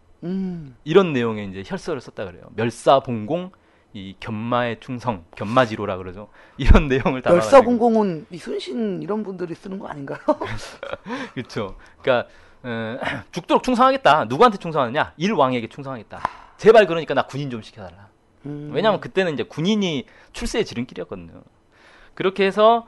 이런 내용의 이제 혈서를 썼다 그래요. 멸사봉공 이 견마의 충성, 견마지로라 그러죠. 이런 내용을 담아. 멸사공공은 이순신 이런 분들이 쓰는 거 아닌가요? 그렇죠. 그러니까 죽도록 충성하겠다. 누구한테 충성하느냐? 일왕에게 충성하겠다. 제발 그러니까 나 군인 좀 시켜달라. 왜냐하면 그때는 이제 군인이 출세의 지름길이었거든요. 그렇게 해서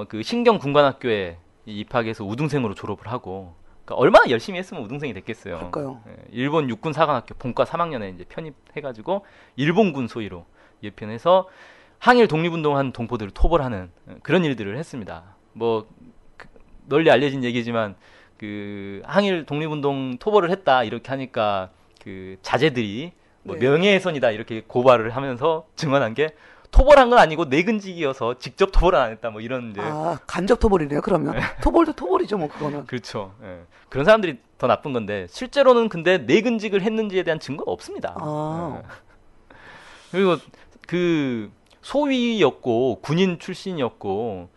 그 신경 군관학교에 입학해서 우등생으로 졸업을 하고, 그러니까 얼마나 열심히 했으면 우등생이 됐겠어요. 그럴까요? 예, 일본 육군 사관학교 본과 3학년에 이제 편입해가지고 일본군 소위로 예편해서 항일 독립운동한 동포들을 토벌하는 그런 일들을 했습니다. 뭐 널리 알려진 얘기지만 그 항일 독립운동 토벌을 했다 이렇게 하니까 그 자제들이 뭐 네. 명예훼손이다 이렇게 고발을 하면서 증언한 게 토벌한 건 아니고 내근직이어서 직접 토벌은 안 했다 뭐 이런 이제 아, 간접 토벌이네요, 그러면. 토벌도 토벌이죠, 뭐, 그거는. 그렇죠. 예. 그런 사람들이 더 나쁜 건데 실제로는 근데 내근직을 했는지에 대한 증거가 없습니다. 아. 예. 그리고 그 소위였고 군인 출신이었고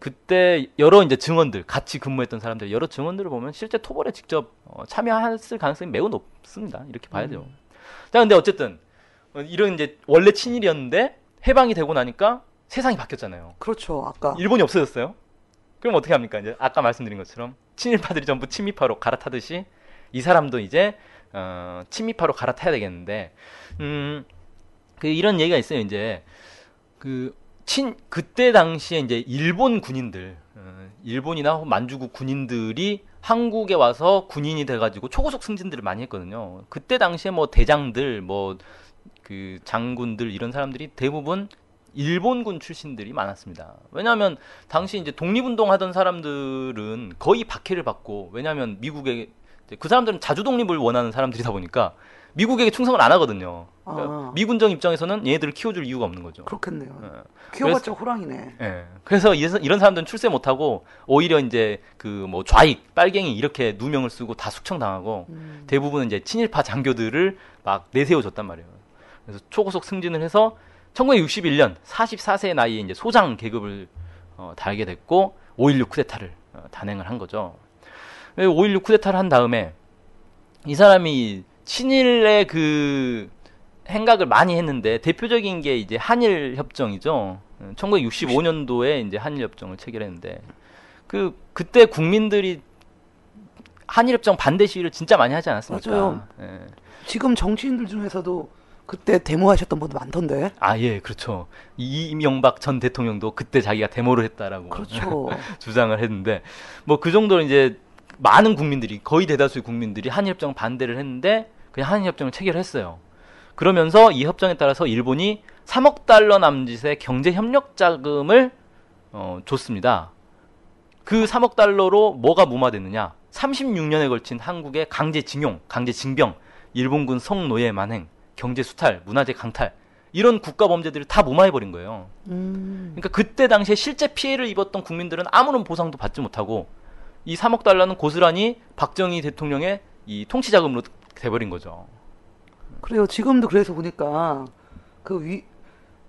그때 여러 이제 증언들 같이 근무했던 사람들 여러 증언들을 보면 실제 토벌에 직접 참여했을 가능성이 매우 높습니다. 이렇게 봐야죠. 자, 근데 어쨌든 이런 이제 원래 친일이었는데 해방이 되고 나니까 세상이 바뀌었잖아요. 그렇죠, 아까. 일본이 없어졌어요. 그럼 어떻게 합니까? 이제 아까 말씀드린 것처럼 친일파들이 전부 친미파로 갈아타듯이 이 사람도 이제 친미파로 갈아타야 되겠는데 그 이런 얘기가 있어요. 이제 그때 당시에 이제 일본 군인들 일본이나 만주국 군인들이 한국에 와서 군인이 돼가지고 초고속 승진들을 많이 했거든요. 그때 당시에 뭐 대장들 뭐 그 장군들 이런 사람들이 대부분 일본군 출신들이 많았습니다. 왜냐하면 당시 이제 독립운동 하던 사람들은 거의 박해를 받고, 왜냐하면 미국에 그 사람들은 자주 독립을 원하는 사람들이다 보니까 미국에게 충성을 안 하거든요. 그러니까 미군정 입장에서는 얘네들을 키워줄 이유가 없는 거죠. 그렇겠네요. 키워봤자 호랑이네. 예. 그래서 이런 사람들은 출세 못하고 오히려 이제 그 뭐 좌익, 빨갱이 이렇게 누명을 쓰고 다 숙청당하고 대부분 이제 친일파 장교들을 막 내세워줬단 말이에요. 그래서 초고속 승진을 해서 1961년 44세의 나이에 이제 소장 계급을 달게 됐고 5.16 쿠데타를 단행을 한 거죠. 5.16 쿠데타를 한 다음에 이 사람이 친일의 그 행각을 많이 했는데 대표적인 게 이제 한일 협정이죠. 1965년도에 이제 한일 협정을 체결했는데 그때 국민들이 한일 협정 반대 시위를 진짜 많이 하지 않았습니까? 맞아요. 예. 지금 정치인들 중에서도 그때 데모하셨던 분도 많던데. 아, 예, 그렇죠. 이명박 전 대통령도 그때 자기가 데모를 했다라고 그렇죠. 주장을 했는데, 뭐 그 정도로 이제 많은 국민들이, 거의 대다수의 국민들이 한일협정 반대를 했는데, 그냥 한일협정을 체결했어요. 그러면서 이 협정에 따라서 일본이 3억 달러 남짓의 경제협력 자금을 줬습니다. 그 3억 달러로 뭐가 무마됐느냐? 36년에 걸친 한국의 강제징용, 강제징병, 일본군 성노예 만행, 경제 수탈, 문화재 강탈 이런 국가 범죄들을 다 무마해버린 거예요. 그러니까 그때 당시에 실제 피해를 입었던 국민들은 아무런 보상도 받지 못하고 이 3억 달러는 고스란히 박정희 대통령의 이 통치 자금으로 돼버린 거죠. 그래요. 지금도 그래서 보니까 그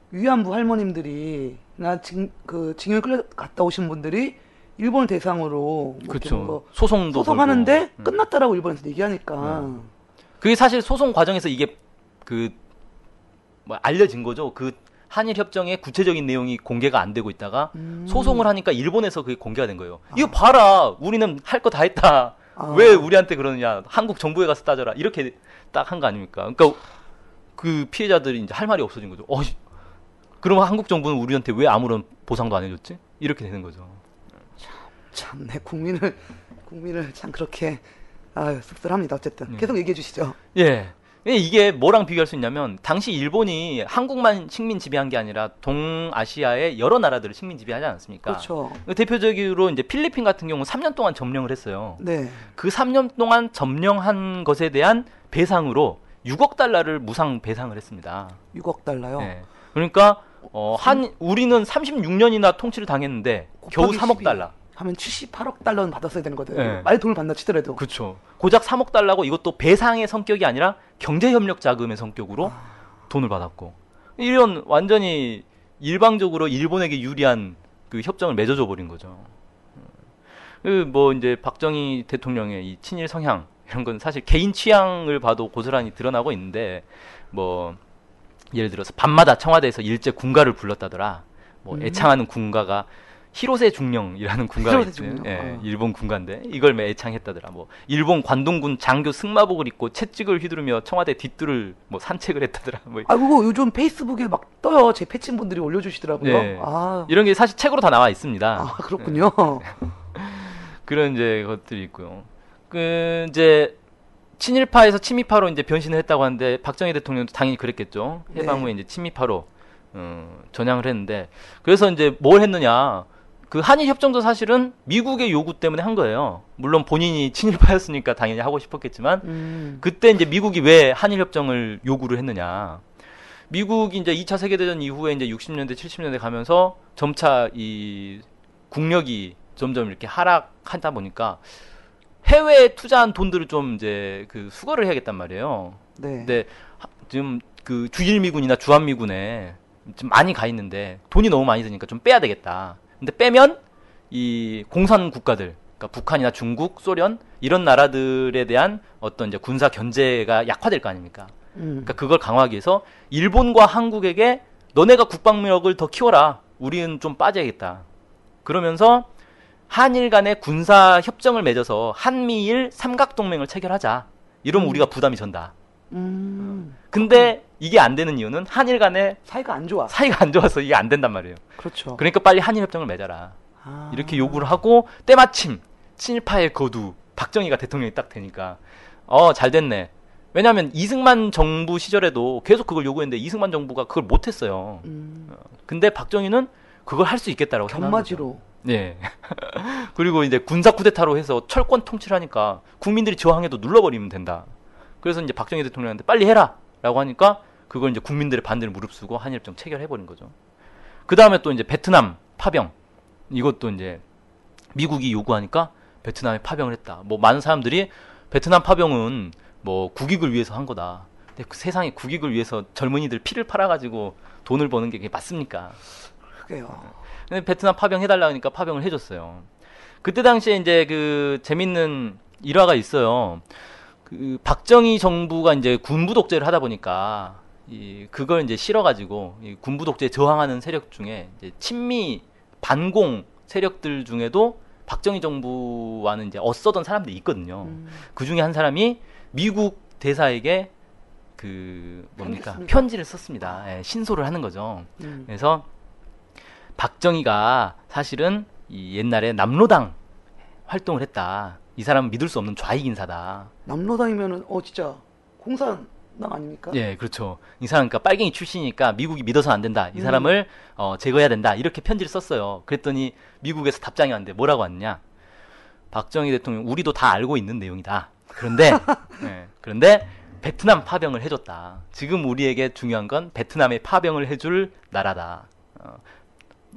위안부 할머님들이 징용에 끌려 갔다 오신 분들이 일본 대상으로 그렇죠. 소송도 소송하는데 끝났다라고 일본에서 얘기하니까 그게 사실 소송 과정에서 이게 뭐 알려진 거죠. 그 한일 협정의 구체적인 내용이 공개가 안 되고 있다가 소송을 하니까 일본에서 그게 공개가 된 거예요. 이거 봐라, 우리는 할 거 다 했다. 왜 우리한테 그러느냐? 한국 정부에 가서 따져라. 이렇게 딱 한 거 아닙니까? 그러니까 그 피해자들이 이제 할 말이 없어진 거죠. 그러면 한국 정부는 우리한테 왜 아무런 보상도 안 해줬지? 이렇게 되는 거죠. 참내 국민을 참 그렇게 씁쓸합니다. 어쨌든 계속 얘기해 주시죠. 예. 이게 뭐랑 비교할 수 있냐면 당시 일본이 한국만 식민 지배한 게 아니라 동아시아의 여러 나라들을 식민 지배하지 않았습니까? 그렇죠. 대표적으로 이제 필리핀 같은 경우 3년 동안 점령을 했어요. 네. 그 3년 동안 점령한 것에 대한 배상으로 6억 달러를 무상 배상을 했습니다. 6억 달러요. 네. 그러니까 우리는 36년이나 통치를 당했는데 겨우 3억 달러. 하면 78억 달러는 받았어야 되는 거거든요. 네. 많이 돈을 받나 치더라도. 그렇죠. 고작 3억 달러고 이것도 배상의 성격이 아니라 경제협력 자금의 성격으로 돈을 받았고 이런 완전히 일방적으로 일본에게 유리한 그 협정을 맺어줘 버린 거죠. 뭐 이제 박정희 대통령의 이 친일 성향 이런 건 사실 개인 취향을 봐도 고스란히 드러나고 있는데 뭐 예를 들어서 밤마다 청와대에서 일제 군가를 불렀다더라. 뭐 애창하는 군가가 히로세 중령이라는 군가가 있어요. 예, 일본 군가인데 이걸 매 애창했다더라. 뭐 일본 관동군 장교 승마복을 입고 채찍을 휘두르며 청와대 뒷뜰을 뭐 산책을 했다더라. 뭐 그거 요즘 페이스북에 막 떠요. 제 패친 분들이 올려주시더라고요. 네. 이런 게 사실 책으로 다 나와 있습니다. 그렇군요. 그런 이제 것들이 있고요. 그 이제 친일파에서 친미파로 이제 변신을 했다고 하는데 박정희 대통령도 당연히 그랬겠죠. 해방 후에 이제 친미파로 전향을 했는데 그래서 이제 뭘 했느냐? 그 한일 협정도 사실은 미국의 요구 때문에 한 거예요. 물론 본인이 친일파였으니까 당연히 하고 싶었겠지만 그때 이제 미국이 왜 한일 협정을 요구를 했느냐? 미국이 이제 2차 세계대전 이후에 이제 60년대, 70년대 가면서 점차 이 국력이 점점 이렇게 하락하다 보니까 해외에 투자한 돈들을 좀 이제 그 수거를 해야겠단 말이에요. 네. 근데 지금 그 주일미군이나 주한미군에 좀 많이 가 있는데 돈이 너무 많이 드니까 좀 빼야 되겠다. 근데 빼면 이 공산 국가들, 그러니까 북한이나 중국, 소련 이런 나라들에 대한 어떤 이제 군사 견제가 약화될 거 아닙니까? 그러니까 그걸 강화하기 위해서 일본과 한국에게 너네가 국방력을 더 키워라. 우리는 좀 빠져야겠다. 그러면서 한일 간의 군사 협정을 맺어서 한미일 삼각동맹을 체결하자. 이러면 우리가 부담이 전다. 근데 이게 안 되는 이유는 한일 간의 사이가 안 좋아. 사이가 안 좋아서 이게 안 된단 말이에요. 그렇죠. 그러니까 빨리 한일 협정을 맺어라. 이렇게 요구를 하고 때마침 친일파의 거두 박정희가 대통령이 딱 되니까 잘 됐네. 왜냐하면 이승만 정부 시절에도 계속 그걸 요구했는데 이승만 정부가 그걸 못했어요. 근데 박정희는 그걸 할 수 있겠다라고 견마지로. 네. 그리고 이제 군사 쿠데타로 해서 철권 통치를 하니까 국민들이 저항해도 눌러버리면 된다. 그래서 이제 박정희 대통령한테 빨리 해라! 라고 하니까 그걸 이제 국민들의 반대를 무릅쓰고 한일협정 체결해버린 거죠. 그 다음에 또 이제 베트남 파병. 이것도 이제 미국이 요구하니까 베트남에 파병을 했다. 뭐 많은 사람들이 베트남 파병은 뭐 국익을 위해서 한 거다. 근데 그 세상에 국익을 위해서 젊은이들 피를 팔아가지고 돈을 버는 게 그게 맞습니까? 그게요. 근데 베트남 파병 해달라 하니까 파병을 해줬어요. 그때 당시에 이제 그 재밌는 일화가 있어요. 그 박정희 정부가 이제 군부 독재를 하다 보니까 그걸 이제 싫어가지고 이 군부 독재에 저항하는 세력 중에 이제 친미 반공 세력들 중에도 박정희 정부와는 이제 엇서던 사람들이 있거든요. 그 중에 한 사람이 미국 대사에게 그 뭡니까 편지를 썼습니다. 예, 신소를 하는 거죠. 그래서 박정희가 사실은 이 옛날에 남로당 활동을 했다. 이 사람은 믿을 수 없는 좌익 인사다. 남로당이면은 진짜 공산당 아닙니까? 예, 그렇죠. 이 사람 그러니까 빨갱이 출신이니까 미국이 믿어서는 안 된다. 이 사람을 제거해야 된다. 이렇게 편지를 썼어요. 그랬더니 미국에서 답장이 왔는데 뭐라고 왔냐? 박정희 대통령 우리도 다 알고 있는 내용이다. 그런데 그런데 베트남 파병을 해줬다. 지금 우리에게 중요한 건 베트남에 파병을 해줄 나라다.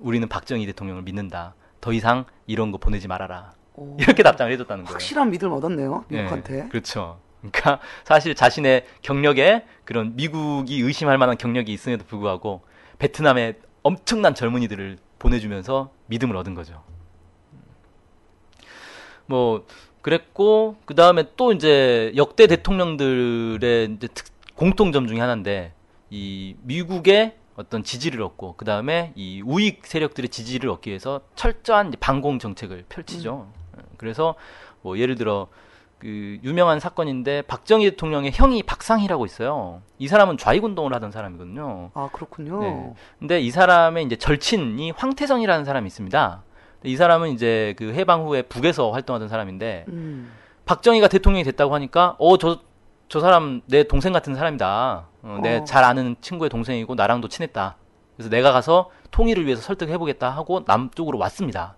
우리는 박정희 대통령을 믿는다. 더 이상 이런 거 보내지 말아라. 이렇게 답장을 해줬다는 거예요. 확실한 믿음 얻었네요. 미국한테. 네, 그렇죠. 그러니까 사실 자신의 경력에 그런 미국이 의심할 만한 경력이 있음에도 불구하고 베트남에 엄청난 젊은이들을 보내주면서 믿음을 얻은 거죠. 뭐 그랬고 그 다음에 또 이제 역대 대통령들의 이제 공통점 중에 하나인데 이 미국의 어떤 지지를 얻고 그 다음에 이 우익 세력들의 지지를 얻기 위해서 철저한 반공 정책을 펼치죠. 그래서 뭐 예를 들어 그 유명한 사건인데 박정희 대통령의 형이 박상희라고 있어요. 이 사람은 좌익 운동을 하던 사람이거든요. 아 그렇군요. 네. 근데 이 사람의 이제 절친이 황태성이라는 사람이 있습니다. 이 사람은 이제 그 해방 후에 북에서 활동하던 사람인데 박정희가 대통령이 됐다고 하니까 저 저 사람 내 동생 같은 사람이다. 내 잘 아는 친구의 동생이고 나랑도 친했다. 그래서 내가 가서 통일을 위해서 설득해보겠다 하고 남쪽으로 왔습니다.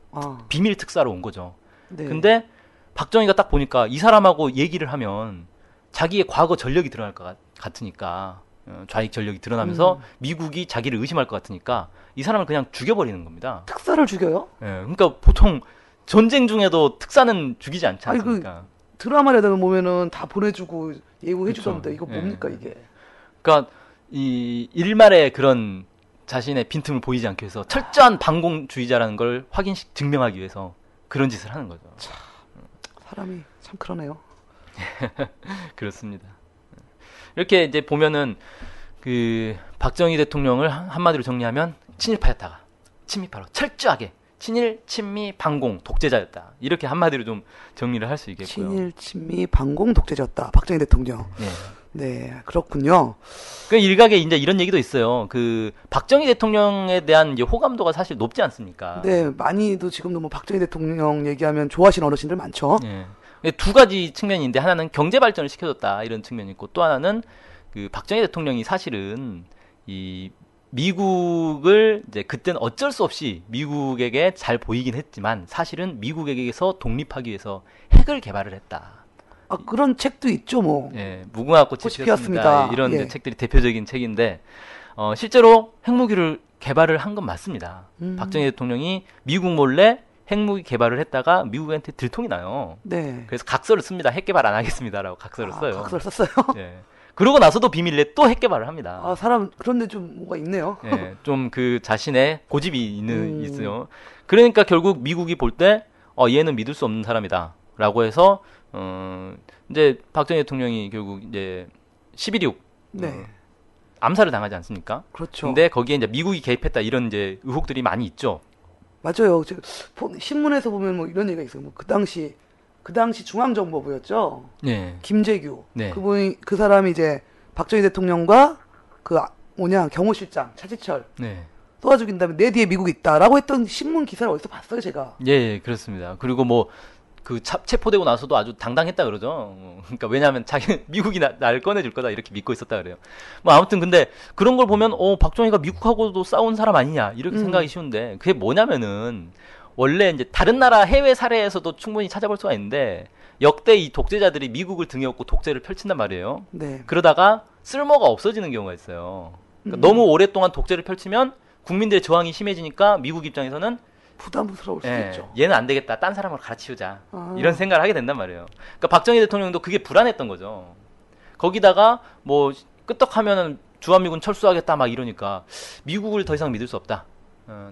비밀 특사로 온 거죠. 네. 근데 박정희가 딱 보니까 이 사람하고 얘기를 하면 자기의 과거 전력이 드러날 것 같으니까 좌익 전력이 드러나면서 미국이 자기를 의심할 것 같으니까 이 사람을 그냥 죽여버리는 겁니다. 특사를 죽여요? 예, 그러니까 보통 전쟁 중에도 특사는 죽이지 않지 않습니까? 드라마에다가 보면은 다 보내주고 예우해주던데 그쵸. 이거 뭡니까 예. 이게? 그러니까 이 일말의 그런 자신의 빈틈을 보이지 않기 위해서 철저한 반공주의자라는 걸 증명하기 위해서 그런 짓을 하는 거죠. 사람이 참 그러네요. 그렇습니다. 이렇게 이제 보면은 그 박정희 대통령을 한마디로 정리하면 친일파였다가 친미파로 철저하게 친일, 친미, 반공, 독재자였다. 이렇게 한마디로 좀 정리를 할 수 있겠고요. 친일, 친미, 반공, 독재자였다. 박정희 대통령. 네. 네, 그렇군요. 그 일각에 이제 이런 얘기도 있어요. 그 박정희 대통령에 대한 이제 호감도가 사실 높지 않습니까? 네, 많이도 지금도 뭐 박정희 대통령 얘기하면 좋아하시는 어르신들 많죠. 네. 두 가지 측면이 있는데 하나는 경제 발전을 시켜줬다 이런 측면이 있고 또 하나는 그 박정희 대통령이 사실은 이 미국을 이제 그때는 어쩔 수 없이 미국에게 잘 보이긴 했지만 사실은 미국에게서 독립하기 위해서 핵을 개발을 했다. 그런 책도 있죠, 뭐. 예, 무궁화 꽃이 꽃이 피었습니다. 피었습니다. 이런 예. 책들이 대표적인 책인데 실제로 핵무기를 개발을 한 건 맞습니다. 박정희 대통령이 미국 몰래 핵무기 개발을 했다가 미국한테 들통이 나요. 네. 그래서 각서를 씁니다. 핵 개발 안 하겠습니다라고 각서를 써요. 각서를 썼어요? 예. 그러고 나서도 비밀리에 또 핵 개발을 합니다. 사람, 그런데 좀 뭐가 있네요. 예, 좀 그 자신의 고집이 있어요. 그러니까 결국 미국이 볼 때, 얘는 믿을 수 없는 사람이다라고 해서 이제 박정희 대통령이 결국 이제 11.26 네. 암살을 당하지 않습니까? 그렇죠. 근데 거기에 이제 미국이 개입했다 이런 이제 의혹들이 많이 있죠. 맞아요. 신문에서 보면 뭐 이런 얘기가 있어요. 뭐 그 당시 중앙정보부였죠. 네. 김재규. 네. 그 사람이 이제 박정희 대통령과 경호실장 차지철 네. 쏘아 죽인 다음에 내 뒤에 미국이 있다라고 했던 신문 기사를 어디서 봤어요, 제가. 예, 그렇습니다. 그리고 뭐 그 체포되고 나서도 아주 당당했다 그러죠. 그러니까 왜냐하면 자기 미국이 날 꺼내줄 거다 이렇게 믿고 있었다 그래요. 뭐 아무튼 근데 그런 걸 보면 박정희가 미국하고도 싸운 사람 아니냐 이렇게 생각이 쉬운데 그게 뭐냐면은 원래 이제 다른 나라 해외 사례에서도 충분히 찾아볼 수가 있는데 역대 이 독재자들이 미국을 등에 업고 독재를 펼친단 말이에요. 네. 그러다가 쓸모가 없어지는 경우가 있어요. 그러니까 너무 오랫동안 독재를 펼치면 국민들의 저항이 심해지니까 미국 입장에서는 부담스러울 수도 있죠. 얘는 안 되겠다. 딴 사람을 갈아치우자. 이런 생각을 하게 된단 말이에요. 그러니까 박정희 대통령도 그게 불안했던 거죠. 거기다가 뭐 끄떡하면은 주한미군 철수하겠다 막 이러니까 미국을 더 이상 믿을 수 없다.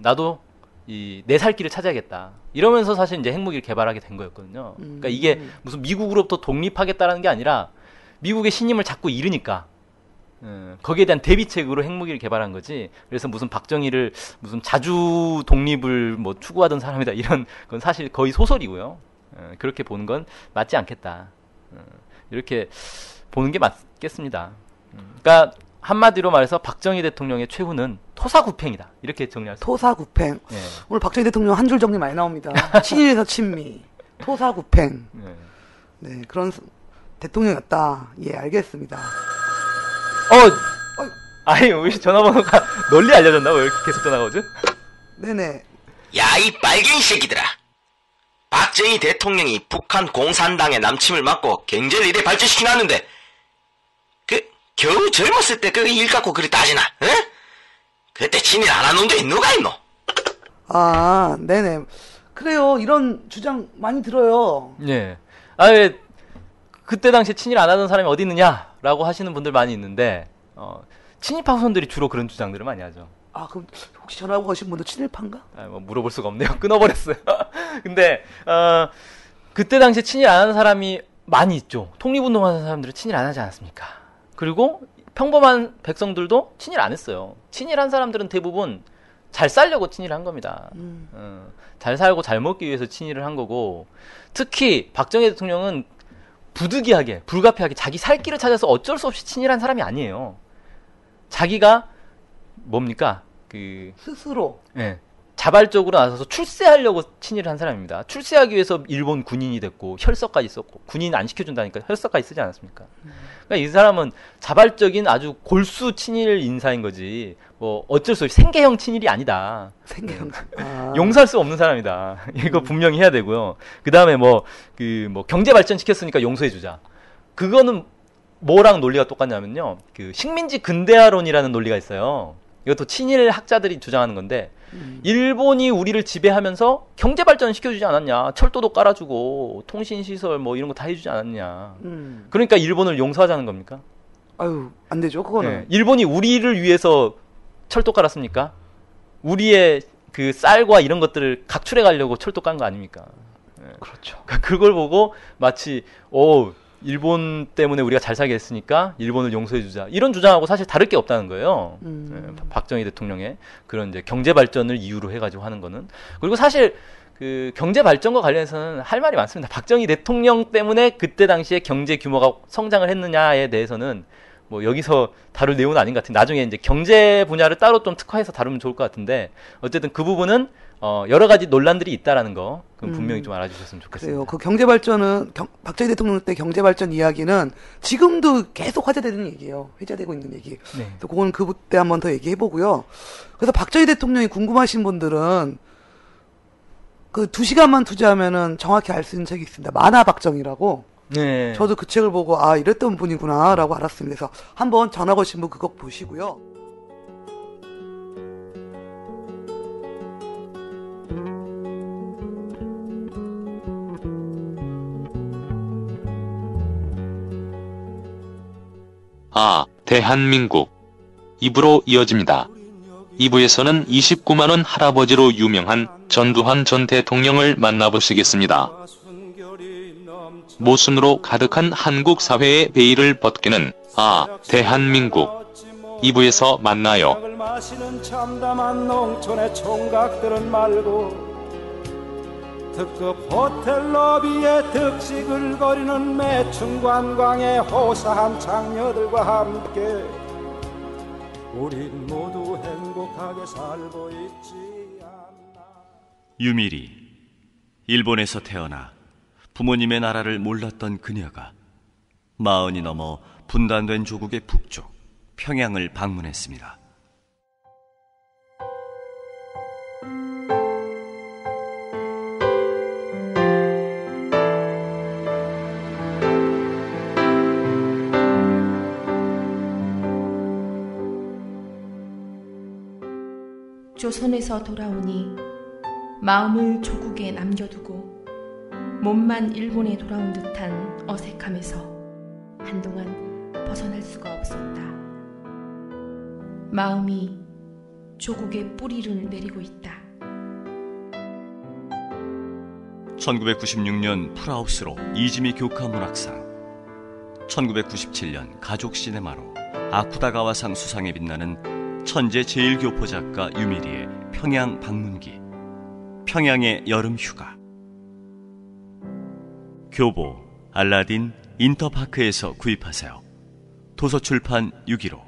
나도 내 살 길을 찾아야겠다. 이러면서 사실 이제 핵무기를 개발하게 된 거였거든요. 그러니까 이게 무슨 미국으로부터 독립하겠다라는 게 아니라 미국의 신임을 자꾸 잃으니까 거기에 대한 대비책으로 핵무기를 개발한 거지. 그래서 무슨 박정희를 무슨 자주 독립을 뭐 추구하던 사람이다 이런 건 사실 거의 소설이고요. 그렇게 보는 건 맞지 않겠다. 이렇게 보는 게 맞겠습니다. 그러니까 한마디로 말해서 박정희 대통령의 최후는 토사구팽이다. 이렇게 정리할 수 있습니다. 토사구팽. 예. 오늘 박정희 대통령 한 줄 정리 많이 나옵니다. 친일에서 친미. 토사구팽. 네, 그런 대통령이었다. 예, 알겠습니다. 아니, 우리 전화번호가 널리 알려졌나? 왜 이렇게 계속 전화가 오죠? 네네. 야, 이 빨갱이 새끼들아. 박정희 대통령이 북한 공산당의 남침을 막고 경제를 이래 발전시켜놨는데 겨우 젊었을 때 일 갖고 그리 따지나? 응? 그때 친일 안 한 놈들이 누가 있노? 네네. 그래요. 이런 주장 많이 들어요. 예. 왜 그때 당시에 친일 안 하던 사람이 어디 있느냐라고 하시는 분들 많이 있는데 친일파 후손들이 주로 그런 주장들을 많이 하죠. 그럼 혹시 전화하고 가신 분도 친일파인가? 뭐 물어볼 수가 없네요. 끊어버렸어요. 근데 그때 당시에 친일 안 하는 사람이 많이 있죠. 독립운동하는 사람들은 친일 안 하지 않았습니까? 그리고 평범한 백성들도 친일 안 했어요. 친일한 사람들은 대부분 잘 살려고 친일한 겁니다. 잘 살고 잘 먹기 위해서 친일을 한 거고 특히 박정희 대통령은 부득이하게 불가피하게 자기 살 길을 찾아서 어쩔 수 없이 친일한 사람이 아니에요. 자기가 뭡니까? 스스로. 예. 자발적으로 나서서 출세하려고 친일을 한 사람입니다. 출세하기 위해서 일본 군인이 됐고 혈서까지 썼고 군인 안 시켜준다니까 혈서까지 쓰지 않았습니까? 그러니까 이 사람은 자발적인 아주 골수 친일 인사인 거지 뭐 어쩔 수 없이 생계형 친일이 아니다. 생계형. 용서할 수 없는 사람이다. 이거 분명히 해야 되고요. 그 다음에 뭐 경제 발전 시켰으니까 용서해주자. 그거는 뭐랑 논리가 똑같냐면요. 그 식민지 근대화론이라는 논리가 있어요. 이것도 친일 학자들이 주장하는 건데 일본이 우리를 지배하면서 경제 발전 시켜주지 않았냐. 철도도 깔아주고 통신시설 뭐 이런 거 다 해주지 않았냐. 그러니까 일본을 용서하자는 겁니까? 아유, 안 되죠. 그거는. 네. 일본이 우리를 위해서 철도 깔았습니까? 우리의 그 쌀과 이런 것들을 각출해 가려고 철도 깐 거 아닙니까? 네. 그렇죠. 그걸 보고 마치 일본 때문에 우리가 잘 살게 했으니까 일본을 용서해주자 이런 주장하고 사실 다를 게 없다는 거예요. 박정희 대통령의 그런 이제 경제 발전을 이유로 해가지고 하는 거는. 그리고 사실 그 경제 발전과 관련해서는 할 말이 많습니다. 박정희 대통령 때문에 그때 당시에 경제 규모가 성장을 했느냐에 대해서는 뭐 여기서 다룰 내용은 아닌 것 같은데 나중에 이제 경제 분야를 따로 좀 특화해서 다루면 좋을 것 같은데 어쨌든 그 부분은 여러 가지 논란들이 있다라는 거 그럼 분명히 좀 알아주셨으면 좋겠습니다. 그래요. 그 경제 발전은 박정희 대통령 때 경제 발전 이야기는 지금도 계속 화제되는 얘기예요. 회자되고 있는 얘기. 네. 그래서 그건 그때 한번 더 얘기해 보고요. 그래서 박정희 대통령이 궁금하신 분들은 그 2시간만 투자하면은 정확히 알 수 있는 책이 있습니다. 만화 박정희라고. 네. 저도 그 책을 보고 이랬던 분이구나라고 알았습니다. 그래서 한번 전화 거신 분 그거 보시고요. 대한민국 2부로 이어집니다. 2부에서는 29만원 할아버지로 유명한 전두환 전 대통령을 만나보시겠습니다. 모순으로 가득한 한국 사회의 베일을 벗기는 대한민국 2부에서 만나요. 마시는 참담한 농촌의 총각들은 말고 특급 호텔 로비에 득식을 거리는 매춘 관광의 호사한 장녀들과 함께 우린 모두 행복하게 살고 있지 않나. 유미리, 일본에서 태어나 부모님의 나라를 몰랐던 그녀가 40이 넘어 분단된 조국의 북쪽 평양을 방문했습니다. 조선에서 돌아오니 마음을 조국에 남겨두고 몸만 일본에 돌아온 듯한 어색함에서 한동안 벗어날 수가 없었다. 마음이 조국의 뿌리를 내리고 있다. 1996년 풀하우스로 이지미 교카 문학상, 1997년 가족 시네마로 아쿠다가와상 수상에 빛나는 천재 제1교포 작가 유미리의 평양 방문기, 평양의 여름 휴가. 교보, 알라딘, 인터파크에서 구입하세요. 도서출판 615.